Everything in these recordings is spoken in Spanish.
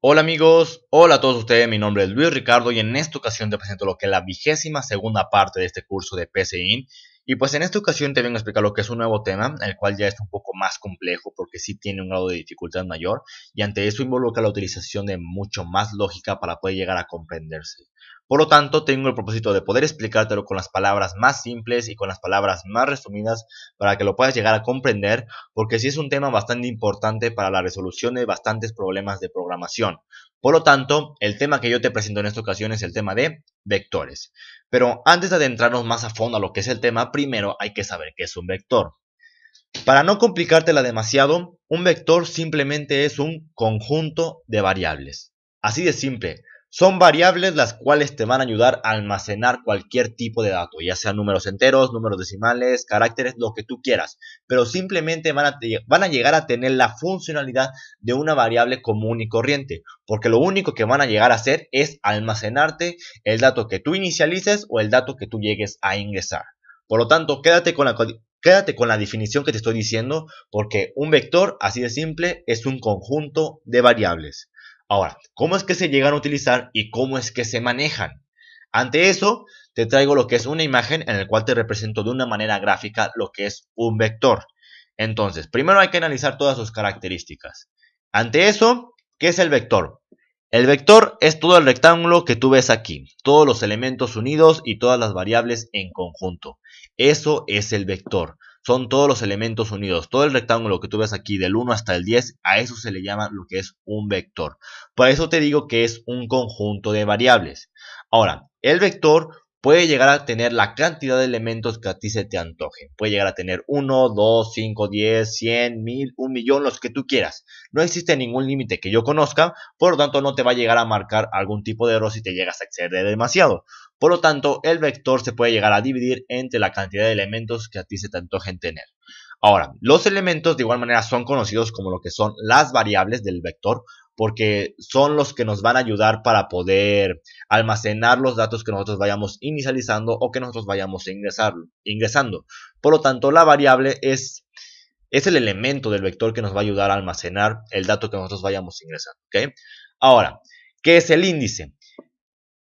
Hola amigos, hola a todos ustedes, mi nombre es Luis Ricardo y en esta ocasión te presento lo que es la 22ª parte de este curso de PCIN. Y pues en esta ocasión te vengo a explicar lo que es un nuevo tema, el cual ya es un poco más complejo porque sí tiene un grado de dificultad mayor y ante eso involucra la utilización de mucho más lógica para poder llegar a comprenderse. Por lo tanto, tengo el propósito de poder explicártelo con las palabras más simples y con las palabras más resumidas para que lo puedas llegar a comprender, porque sí es un tema bastante importante para la resolución de bastantes problemas de programación. Por lo tanto, el tema que yo te presento en esta ocasión es el tema de vectores. Pero antes de adentrarnos más a fondo a lo que es el tema, primero hay que saber qué es un vector. Para no complicártela demasiado, un vector simplemente es un conjunto de variables. Así de simple. Son variables las cuales te van a ayudar a almacenar cualquier tipo de dato, ya sean números enteros, números decimales, caracteres, lo que tú quieras. Pero simplemente van a llegar a tener la funcionalidad de una variable común y corriente. Porque lo único que van a llegar a hacer es almacenarte el dato que tú inicialices o el dato que tú llegues a ingresar. Por lo tanto, quédate con la definición que te estoy diciendo, porque un vector, así de simple, es un conjunto de variables. Ahora, ¿cómo es que se llegan a utilizar y cómo es que se manejan? Ante eso, te traigo lo que es una imagen en la cual te represento de una manera gráfica lo que es un vector. Entonces, primero hay que analizar todas sus características. Ante eso, ¿qué es el vector? El vector es todo el rectángulo que tú ves aquí, todos los elementos unidos y todas las variables en conjunto. Eso es el vector. Son todos los elementos unidos. Todo el rectángulo que tú ves aquí del 1 hasta el 10, a eso se le llama lo que es un vector. Por eso te digo que es un conjunto de variables. Ahora, el vector puede llegar a tener la cantidad de elementos que a ti se te antoje. Puede llegar a tener 1, 2, 5, 10, 100, 1000, 1.000.000, los que tú quieras. No existe ningún límite que yo conozca, por lo tanto no te va a llegar a marcar algún tipo de error si te llegas a exceder demasiado. Por lo tanto, el vector se puede llegar a dividir entre la cantidad de elementos que a ti se te antojen tener. Ahora, los elementos de igual manera son conocidos como lo que son las variables del vector, porque son los que nos van a ayudar para poder almacenar los datos que nosotros vayamos inicializando o que nosotros vayamos ingresando. Por lo tanto, la variable es el elemento del vector que nos va a ayudar a almacenar el dato que nosotros vayamos ingresando. ¿Okay? Ahora, ¿qué es el índice?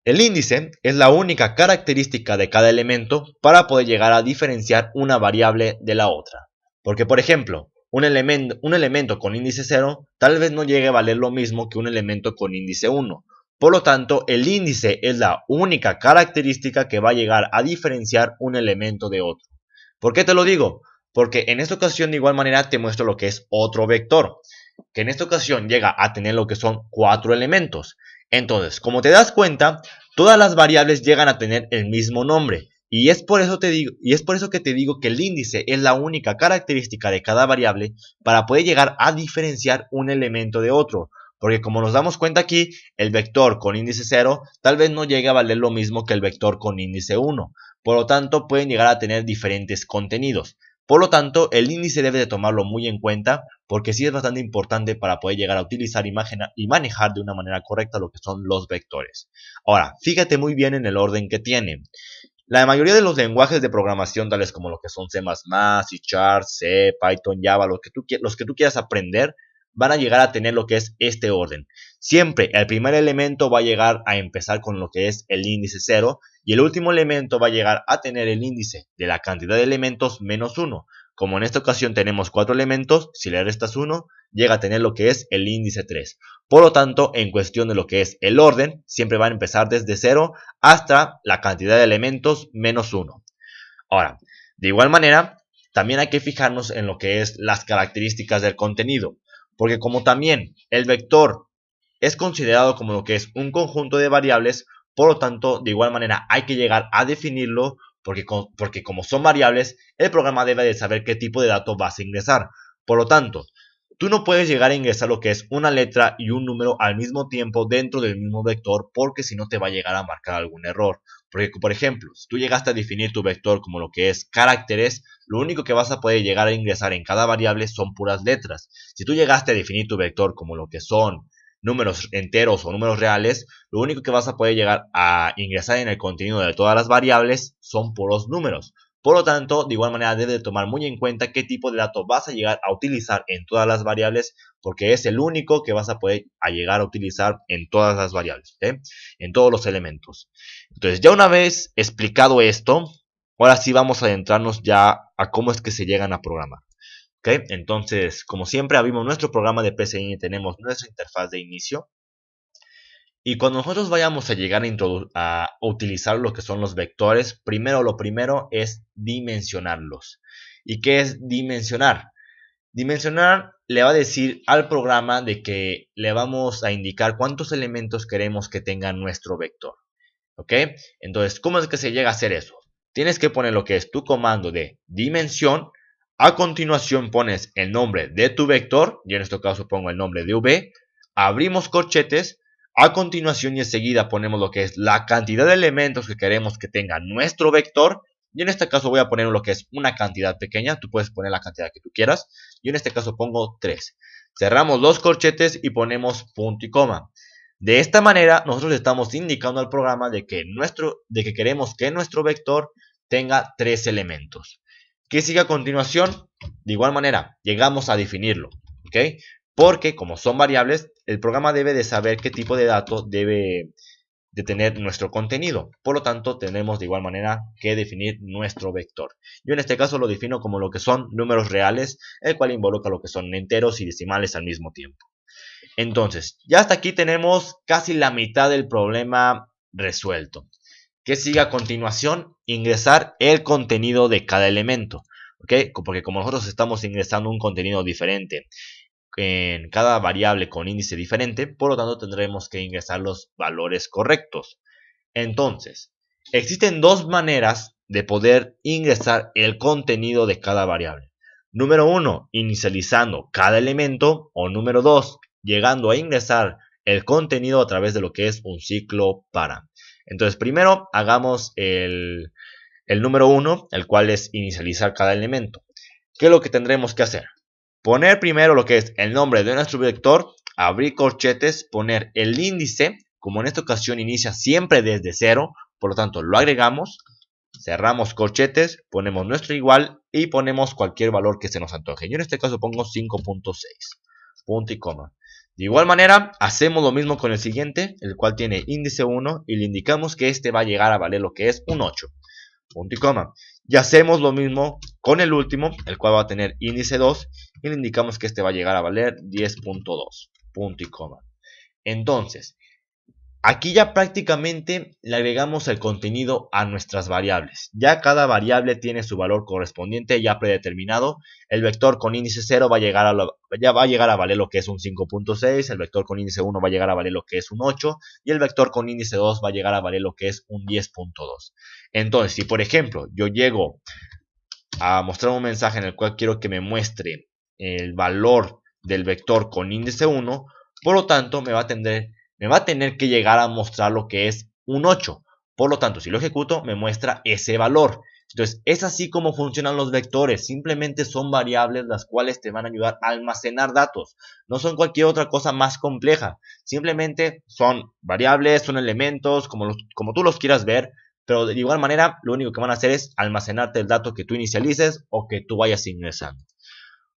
El índice es la única característica de cada elemento para poder llegar a diferenciar una variable de la otra. Porque, por ejemplo, un elemento con índice 0 tal vez no llegue a valer lo mismo que un elemento con índice 1. Por lo tanto, el índice es la única característica que va a llegar a diferenciar un elemento de otro. ¿Por qué te lo digo? Porque en esta ocasión de igual manera te muestro lo que es otro vector, que en esta ocasión llega a tener lo que son 4 elementos. Entonces, como te das cuenta, todas las variables llegan a tener el mismo nombre. Y es por eso que te digo que el índice es la única característica de cada variable para poder llegar a diferenciar un elemento de otro. Porque como nos damos cuenta aquí, el vector con índice 0 tal vez no llegue a valer lo mismo que el vector con índice 1. Por lo tanto, pueden llegar a tener diferentes contenidos. Por lo tanto, el índice debe de tomarlo muy en cuenta porque sí es bastante importante para poder llegar a utilizar y manejar de una manera correcta lo que son los vectores. Ahora, fíjate muy bien en el orden que tienen. La mayoría de los lenguajes de programación, tales como lo que son C++, C Sharp, C, Python, Java, los que tú quieras aprender, van a llegar a tener lo que es este orden. Siempre el primer elemento va a llegar a empezar con lo que es el índice 0 y el último elemento va a llegar a tener el índice de la cantidad de elementos menos 1. Como en esta ocasión tenemos 4 elementos, si le restas 1, llega a tener lo que es el índice 3. Por lo tanto, en cuestión de lo que es el orden, siempre van a empezar desde 0 hasta la cantidad de elementos menos 1. Ahora, de igual manera, también hay que fijarnos en lo que es las características del contenido. Porque como también el vector es considerado como lo que es un conjunto de variables, por lo tanto, de igual manera hay que llegar a definirlo porque como son variables, el programa debe de saber qué tipo de datos vas a ingresar. Por lo tanto, tú no puedes llegar a ingresar lo que es una letra y un número al mismo tiempo dentro del mismo vector porque si no te va a llegar a marcar algún error. Porque, por ejemplo, si tú llegaste a definir tu vector como lo que es caracteres, lo único que vas a poder llegar a ingresar en cada variable son puras letras. Si tú llegaste a definir tu vector como lo que son números enteros o números reales, lo único que vas a poder llegar a ingresar en el contenido de todas las variables son puros números. Por lo tanto, de igual manera debes de tomar muy en cuenta qué tipo de datos vas a llegar a utilizar en todas las variables porque es el único que vas a poder llegar a utilizar en todas las variables, ¿okay? En todos los elementos. Entonces, ya una vez explicado esto, ahora sí vamos a adentrarnos ya a cómo es que se llegan a programar. ¿Okay? Entonces, como siempre, abrimos nuestro programa de PCIN y tenemos nuestra interfaz de inicio. Y cuando nosotros vayamos a llegar a utilizar lo que son los vectores, lo primero es dimensionarlos. ¿Y qué es dimensionar? Dimensionar le va a decir al programa de que le vamos a indicar cuántos elementos queremos que tenga nuestro vector. ¿Ok? Entonces, ¿cómo es que se llega a hacer eso? Tienes que poner lo que es tu comando de dimensión. A continuación pones el nombre de tu vector. Yo en este caso pongo el nombre de v. Abrimos corchetes. A continuación y enseguida ponemos lo que es la cantidad de elementos que queremos que tenga nuestro vector. Y en este caso voy a poner lo que es una cantidad pequeña. Tú puedes poner la cantidad que tú quieras. Yo en este caso pongo 3. Cerramos los corchetes y ponemos punto y coma. De esta manera nosotros le estamos indicando al programa de que queremos que nuestro vector tenga 3 elementos. ¿Qué sigue a continuación? De igual manera, llegamos a definirlo, ¿ok? Porque como son variables, el programa debe de saber qué tipo de datos debe de tener nuestro contenido. Por lo tanto, tenemos de igual manera que definir nuestro vector. Yo en este caso lo defino como lo que son números reales, el cual involucra lo que son enteros y decimales al mismo tiempo. Entonces, ya hasta aquí tenemos casi la mitad del problema resuelto. ¿Qué sigue a continuación? Ingresar el contenido de cada elemento, ¿ok? Porque como nosotros estamos ingresando un contenido diferente en cada variable con índice diferente, por lo tanto tendremos que ingresar los valores correctos. Entonces, existen dos maneras de poder ingresar el contenido de cada variable. Número 1, inicializando cada elemento, o número 2, llegando a ingresar el contenido a través de lo que es un ciclo para. Entonces, primero hagamos el número 1, el cual es inicializar cada elemento. ¿Qué es lo que tendremos que hacer? Poner primero lo que es el nombre de nuestro vector, abrir corchetes, poner el índice, como en esta ocasión inicia siempre desde 0, por lo tanto lo agregamos, cerramos corchetes, ponemos nuestro igual y ponemos cualquier valor que se nos antoje. Yo en este caso pongo 5.6, punto y coma. De igual manera, hacemos lo mismo con el siguiente, el cual tiene índice 1 y le indicamos que este va a llegar a valer lo que es un 8, punto y coma. Y hacemos lo mismo con el último, el cual va a tener índice 2 y le indicamos que este va a llegar a valer 10.2, punto y coma. Entonces, aquí ya prácticamente le agregamos el contenido a nuestras variables. Ya cada variable tiene su valor correspondiente ya predeterminado. El vector con índice 0 ya va a llegar a valer lo que es un 5.6. El vector con índice 1 va a llegar a valer lo que es un 8. Y el vector con índice 2 va a llegar a valer lo que es un 10.2. Entonces, si por ejemplo yo llego a mostrar un mensaje en el cual quiero que me muestre el valor del vector con índice 1, por lo tanto me va a tener que llegar a mostrar lo que es un 8. Por lo tanto, si lo ejecuto, me muestra ese valor. Entonces, es así como funcionan los vectores. Simplemente son variables las cuales te van a ayudar a almacenar datos. No son cualquier otra cosa más compleja. Simplemente son variables, son elementos, como tú los quieras ver. Pero de igual manera, lo único que van a hacer es almacenarte el dato que tú inicialices o que tú vayas ingresando.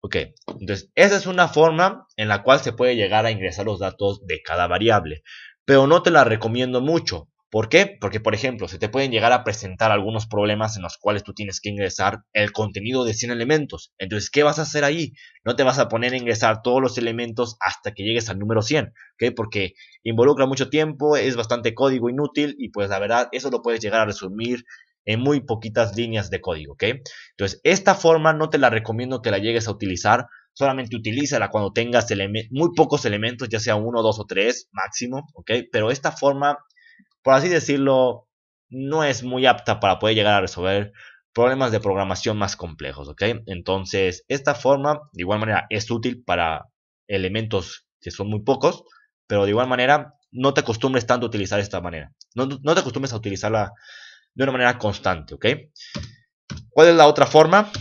Ok, entonces esa es una forma en la cual se puede llegar a ingresar los datos de cada variable. Pero no te la recomiendo mucho. ¿Por qué? Porque, por ejemplo, se te pueden llegar a presentar algunos problemas en los cuales tú tienes que ingresar el contenido de 100 elementos. Entonces, ¿qué vas a hacer ahí? No te vas a poner a ingresar todos los elementos hasta que llegues al número 100. ¿Ok? Porque involucra mucho tiempo, es bastante código inútil y pues la verdad eso lo puedes llegar a resumir en muy poquitas líneas de código, ¿ok? Entonces, esta forma no te la recomiendo que la llegues a utilizar. Solamente utilízala cuando tengas muy pocos elementos, ya sea 1, 2 o 3 máximo, ¿ok? Pero esta forma, por así decirlo, no es muy apta para poder llegar a resolver problemas de programación más complejos, ¿ok? Entonces, esta forma, de igual manera, es útil para elementos que son muy pocos, pero de igual manera, no te acostumbres tanto a utilizar esta manera. No te acostumbres a utilizarla de una manera constante, ¿ok? ¿Cuál es la otra forma?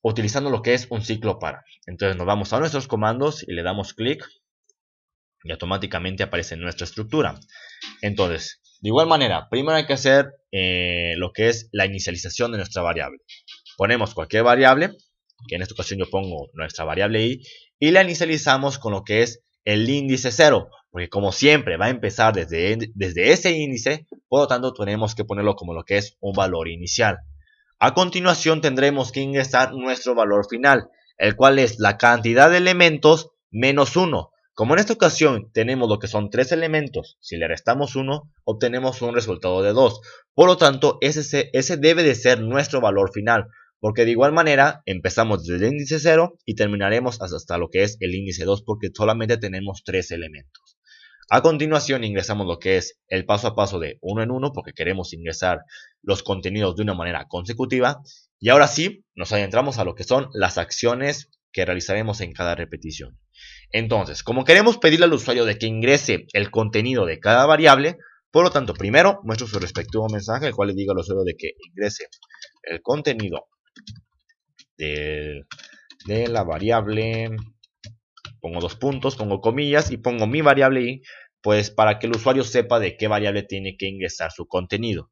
Utilizando lo que es un ciclo para. Entonces nos vamos a nuestros comandos y le damos clic y automáticamente aparece nuestra estructura. Entonces, de igual manera, primero hay que hacer lo que es la inicialización de nuestra variable. Ponemos cualquier variable, que en esta ocasión yo pongo nuestra variable i, y la inicializamos con lo que es el índice 0, porque como siempre va a empezar desde ese índice, por lo tanto tenemos que ponerlo como lo que es un valor inicial. A continuación tendremos que ingresar nuestro valor final, el cual es la cantidad de elementos menos 1. Como en esta ocasión tenemos lo que son 3 elementos, si le restamos 1, obtenemos un resultado de 2. Por lo tanto, ese debe de ser nuestro valor final, porque de igual manera empezamos desde el índice 0 y terminaremos hasta lo que es el índice 2, porque solamente tenemos 3 elementos. A continuación ingresamos lo que es el paso a paso de uno en uno, porque queremos ingresar los contenidos de una manera consecutiva. Y ahora sí, nos adentramos a lo que son las acciones que realizaremos en cada repetición. Entonces, como queremos pedirle al usuario de que ingrese el contenido de cada variable, por lo tanto, primero muestro su respectivo mensaje, el cual le diga al usuario de que ingrese el contenido de la variable, pongo 2 puntos, pongo comillas y pongo mi variable i, pues para que el usuario sepa de qué variable tiene que ingresar su contenido.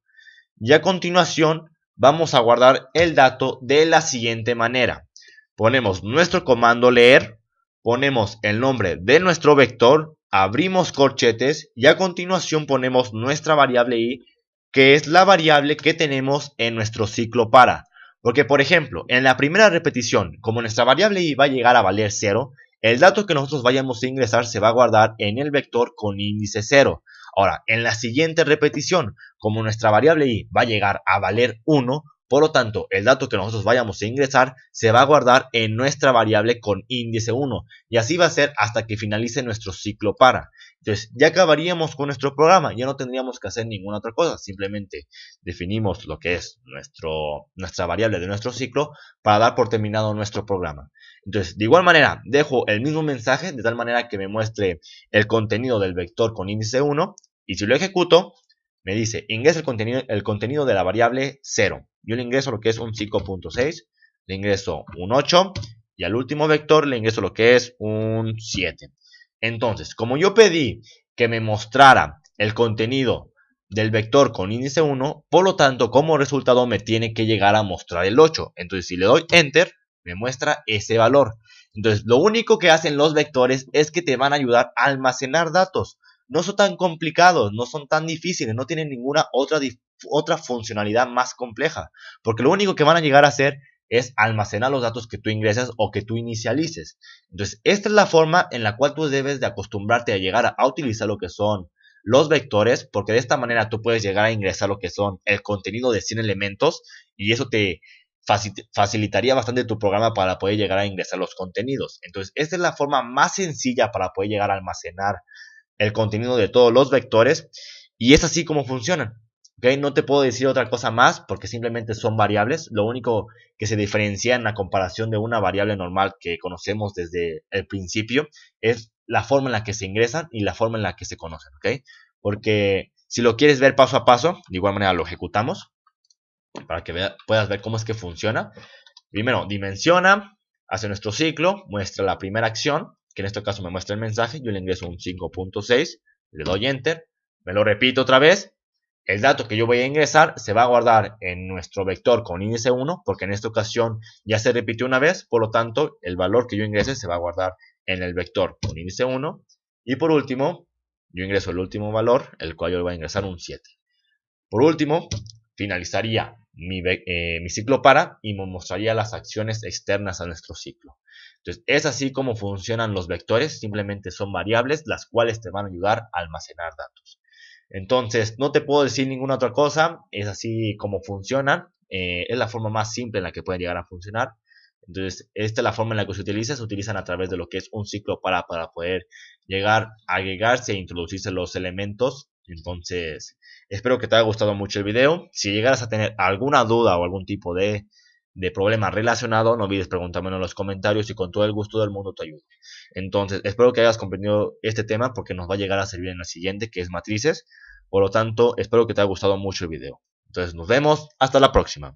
Y a continuación vamos a guardar el dato de la siguiente manera. Ponemos nuestro comando leer, ponemos el nombre de nuestro vector, abrimos corchetes y a continuación ponemos nuestra variable i, que es la variable que tenemos en nuestro ciclo para. Porque por ejemplo, en la primera repetición, como nuestra variable i va a llegar a valer 0, el dato que nosotros vayamos a ingresar se va a guardar en el vector con índice 0. Ahora, en la siguiente repetición, como nuestra variable i va a llegar a valer 1, por lo tanto, el dato que nosotros vayamos a ingresar se va a guardar en nuestra variable con índice 1. Y así va a ser hasta que finalice nuestro ciclo para. Entonces, ya acabaríamos con nuestro programa. Ya no tendríamos que hacer ninguna otra cosa. Simplemente definimos lo que es nuestra variable de nuestro ciclo para dar por terminado nuestro programa. Entonces, de igual manera, dejo el mismo mensaje de tal manera que me muestre el contenido del vector con índice 1. Y si lo ejecuto, me dice, ingresa el contenido de la variable 0. Yo le ingreso lo que es un 5.6, le ingreso un 8 y al último vector le ingreso lo que es un 7. Entonces, como yo pedí que me mostrara el contenido del vector con índice 1, por lo tanto, como resultado me tiene que llegar a mostrar el 8. Entonces, si le doy Enter, me muestra ese valor. Entonces, lo único que hacen los vectores es que te van a ayudar a almacenar datos. No son tan complicados, no son tan difíciles, no tienen ninguna otra funcionalidad más compleja, porque lo único que van a llegar a hacer es almacenar los datos que tú ingresas o que tú inicialices. Entonces, esta es la forma en la cual tú debes de acostumbrarte a llegar a utilizar lo que son los vectores, porque de esta manera tú puedes llegar a ingresar lo que son el contenido de 100 elementos y eso te facilitaría bastante tu programa para poder llegar a ingresar los contenidos. Entonces, esta es la forma más sencilla para poder llegar a almacenar el contenido de todos los vectores y es así como funcionan. ¿Okay? No te puedo decir otra cosa más porque simplemente son variables. Lo único que se diferencia en la comparación de una variable normal que conocemos desde el principio es la forma en la que se ingresan y la forma en la que se conocen. ¿Okay? Porque si lo quieres ver paso a paso, de igual manera lo ejecutamos para que puedas ver cómo es que funciona. Primero dimensiona, hace nuestro ciclo, muestra la primera acción, que en este caso me muestra el mensaje, yo le ingreso un 5.6, le doy Enter, me lo repito otra vez, el dato que yo voy a ingresar se va a guardar en nuestro vector con índice 1, porque en esta ocasión ya se repitió una vez, por lo tanto el valor que yo ingrese se va a guardar en el vector con índice 1, y por último, yo ingreso el último valor, el cual yo le voy a ingresar un 7. Por último, finalizaría mi ciclo para y me mostraría las acciones externas a nuestro ciclo. Entonces, es así como funcionan los vectores, simplemente son variables las cuales te van a ayudar a almacenar datos. Entonces, no te puedo decir ninguna otra cosa, es así como funcionan, es la forma más simple en la que pueden llegar a funcionar. Entonces, esta es la forma en la que se utilizan a través de lo que es un ciclo para poder llegar a agregarse e introducirse los elementos. Entonces, espero que te haya gustado mucho el video. Si llegaras a tener alguna duda o algún tipo de problema relacionado, no olvides preguntármelo en los comentarios y con todo el gusto del mundo te ayudo. Entonces, espero que hayas comprendido este tema porque nos va a llegar a servir en la siguiente, que es matrices. Por lo tanto, espero que te haya gustado mucho el video. Entonces, nos vemos. Hasta la próxima.